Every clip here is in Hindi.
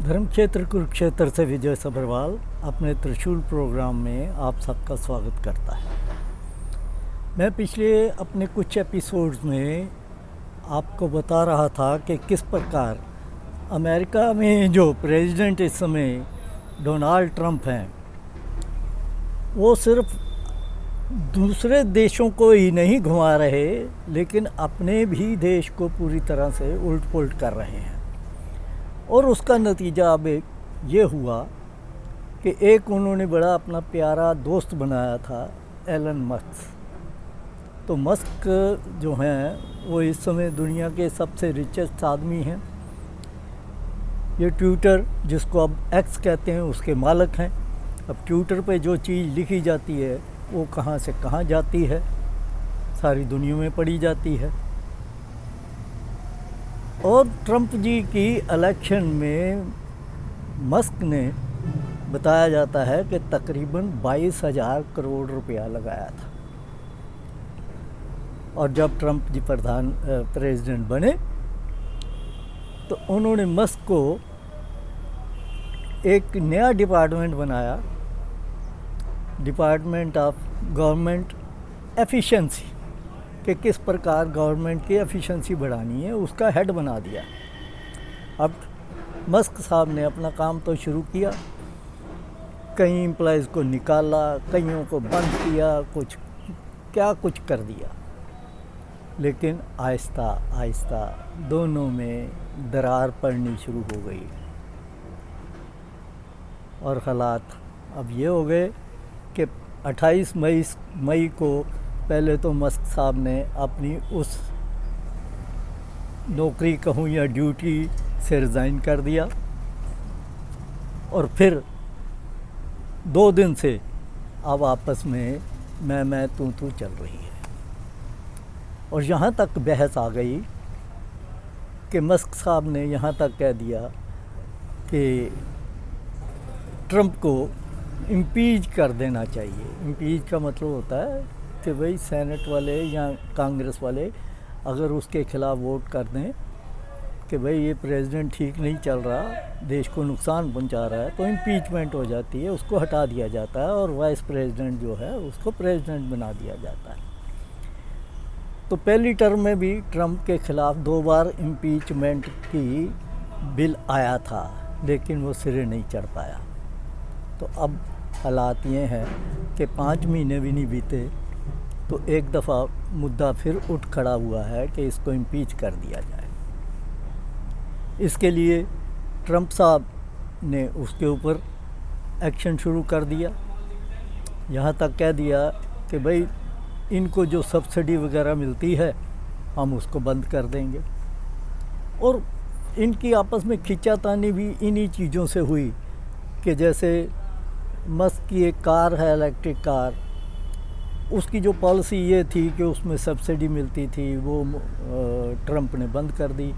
धर्म क्षेत्र कुरुक्षेत्र से विजय सभरवाल अपने त्रिशूल प्रोग्राम में आप सबका स्वागत करता है। मैं पिछले अपने कुछ एपिसोड्स में आपको बता रहा था कि किस प्रकार अमेरिका में जो प्रेसिडेंट इस समय डोनाल्ड ट्रंप हैं, वो सिर्फ दूसरे देशों को ही नहीं घुमा रहे, लेकिन अपने भी देश को पूरी तरह से उल्ट पुल्ट कर रहे हैं। और उसका नतीजा अब एक ये हुआ कि एक उन्होंने बड़ा अपना प्यारा दोस्त बनाया था, एलन मस्क। तो मस्क जो हैं वो इस समय दुनिया के सबसे रिचेस्ट आदमी हैं। ये ट्विटर, जिसको अब एक्स कहते हैं, उसके मालिक हैं। अब ट्विटर पे जो चीज़ लिखी जाती है वो कहाँ से कहाँ जाती है, सारी दुनिया में पड़ी जाती है। और ट्रंप जी की इलेक्शन में मस्क ने बताया जाता है कि तकरीबन 22,000 करोड़ रुपया लगाया था। और जब ट्रंप जी प्रेसिडेंट बने तो उन्होंने मस्क को एक नया डिपार्टमेंट बनाया, डिपार्टमेंट ऑफ गवर्नमेंट एफिशिएंसी, कि किस प्रकार गवर्नमेंट की एफिशिएंसी बढ़ानी है, उसका हेड बना दिया। अब मस्क साहब ने अपना काम तो शुरू किया, कई एम्प्लॉयज़ को निकाला, कईयों को बंद किया, कुछ कर दिया। लेकिन आहिस्ता आहिस्ता दोनों में दरार पड़नी शुरू हो गई और हालात अब ये हो गए कि 28 मई को पहले तो मस्क साहब ने अपनी उस नौकरी कहूँ या ड्यूटी से रिज़ाइन कर दिया, और फिर 2 दिन से अब आपस में मैं तू चल रही है। और यहाँ तक बहस आ गई कि मस्क साहब ने यहाँ तक कह दिया कि ट्रंप को इम्पीच कर देना चाहिए। इम्पीच का मतलब होता है कि भाई सेनेट वाले या कांग्रेस वाले अगर उसके ख़िलाफ़ वोट कर दें कि भाई ये प्रेसिडेंट ठीक नहीं चल रहा, देश को नुकसान पहुंचा रहा है, तो इम्पीचमेंट हो जाती है, उसको हटा दिया जाता है और वाइस प्रेसिडेंट जो है उसको प्रेसिडेंट बना दिया जाता है। तो पहली टर्म में भी ट्रंप के ख़िलाफ़ 2 बार इम्पीचमेंट की बिल आया था, लेकिन वो सिरे नहीं चढ़ पाया। तो अब हालात ये हैं कि 5 महीने भी नहीं बीते तो एक दफ़ा मुद्दा फिर उठ खड़ा हुआ है कि इसको इम्पीच कर दिया जाए। इसके लिए ट्रंप साहब ने उसके ऊपर एक्शन शुरू कर दिया। यहाँ तक कह दिया कि भाई इनको जो सब्सिडी वगैरह मिलती है हम उसको बंद कर देंगे। और इनकी आपस में खींचातानी भी इन्हीं चीज़ों से हुई कि जैसे मस्क की एक कार है, इलेक्ट्रिक कार, उसकी जो पॉलिसी ये थी कि उसमें सब्सिडी मिलती थी, वो ट्रंप ने बंद कर दी।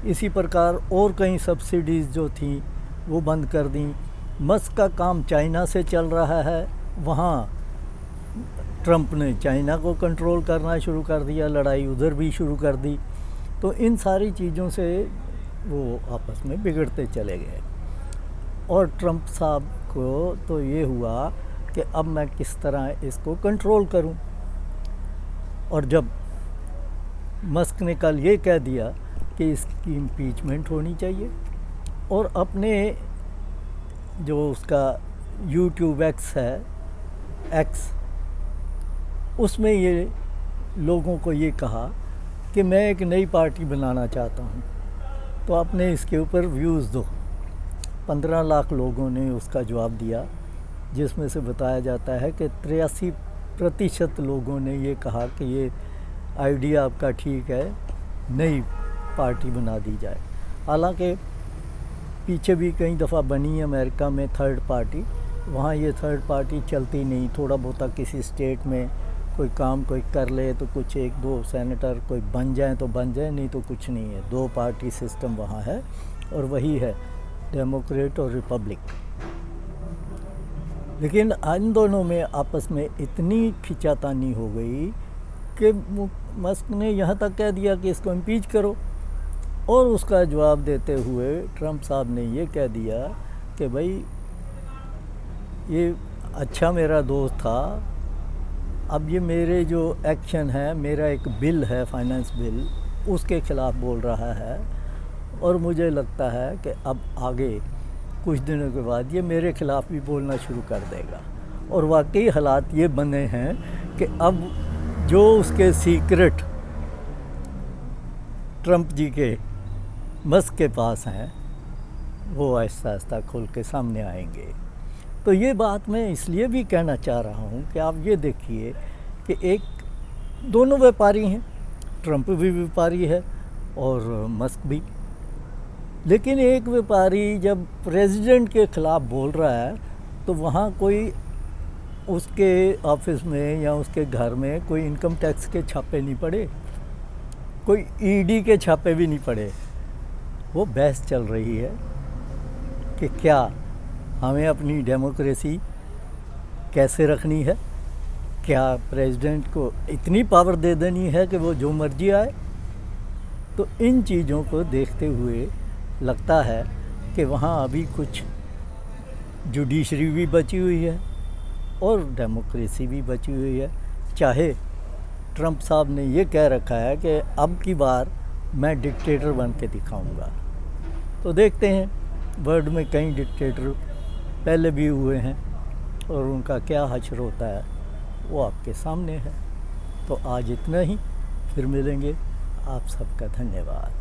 इसी प्रकार और कई सब्सिडीज़ जो थी वो बंद कर दी। मस्क का काम चाइना से चल रहा है, वहाँ ट्रंप ने चाइना को कंट्रोल करना शुरू कर दिया, लड़ाई उधर भी शुरू कर दी। तो इन सारी चीज़ों से वो आपस में बिगड़ते चले गए। और ट्रंप साहब को तो ये हुआ कि अब मैं किस तरह इसको कंट्रोल करूं। और जब मस्क ने कल ये कह दिया कि इसकी इम्पीचमेंट होनी चाहिए, और अपने जो उसका यूट्यूब एक्स है, एक्स, उसमें ये लोगों को ये कहा कि मैं एक नई पार्टी बनाना चाहता हूं, तो आपने इसके ऊपर व्यूज़ दो। 15 लाख लोगों ने उसका जवाब दिया, जिसमें से बताया जाता है कि 83% लोगों ने ये कहा कि ये आइडिया आपका ठीक है, नई पार्टी बना दी जाए। हालांकि पीछे भी कई दफ़ा बनी अमेरिका में थर्ड पार्टी, वहाँ ये थर्ड पार्टी चलती नहीं। थोड़ा बहुत किसी स्टेट में कोई काम कोई कर ले तो कुछ 1-2 सेनेटर कोई बन जाए तो बन जाए, नहीं तो कुछ नहीं है। 2 पार्टी सिस्टम वहाँ है, और वही है डेमोक्रेट और रिपब्लिक। लेकिन इन दोनों में आपस में इतनी खिंचातानी हो गई कि मस्क ने यहाँ तक कह दिया कि इसको इम्पीच करो। और उसका जवाब देते हुए ट्रंप साहब ने ये कह दिया कि भाई ये अच्छा मेरा दोस्त था, अब ये मेरे जो एक्शन है, मेरा एक बिल है फाइनेंस बिल, उसके ख़िलाफ़ बोल रहा है और मुझे लगता है कि अब आगे कुछ दिनों के बाद ये मेरे ख़िलाफ़ भी बोलना शुरू कर देगा। और वाकई हालात ये बने हैं कि अब जो उसके सीक्रेट ट्रंप जी के मस्क के पास हैं वो आहिस्ता आहिस्ता खुल के सामने आएंगे। तो ये बात मैं इसलिए भी कहना चाह रहा हूँ कि आप ये देखिए कि एक दोनों व्यापारी हैं, ट्रंप भी व्यापारी है और मस्क भी, लेकिन एक व्यापारी जब प्रेसिडेंट के ख़िलाफ़ बोल रहा है तो वहाँ कोई उसके ऑफिस में या उसके घर में कोई इनकम टैक्स के छापे नहीं पड़े, कोई ईडी के छापे भी नहीं पड़े। वो बहस चल रही है कि क्या हमें अपनी डेमोक्रेसी कैसे रखनी है, क्या प्रेसिडेंट को इतनी पावर दे देनी है कि वो जो मर्जी आए। तो इन चीज़ों को देखते हुए लगता है कि वहाँ अभी कुछ जुडिशरी भी बची हुई है और डेमोक्रेसी भी बची हुई है। चाहे ट्रंप साहब ने ये कह रखा है कि अब की बार मैं डिक्टेटर बन के दिखाऊंगा, तो देखते हैं, वर्ल्ड में कई डिक्टेटर पहले भी हुए हैं और उनका क्या हश्र होता है वो आपके सामने है। तो आज इतना ही, फिर मिलेंगे। आप सबका धन्यवाद।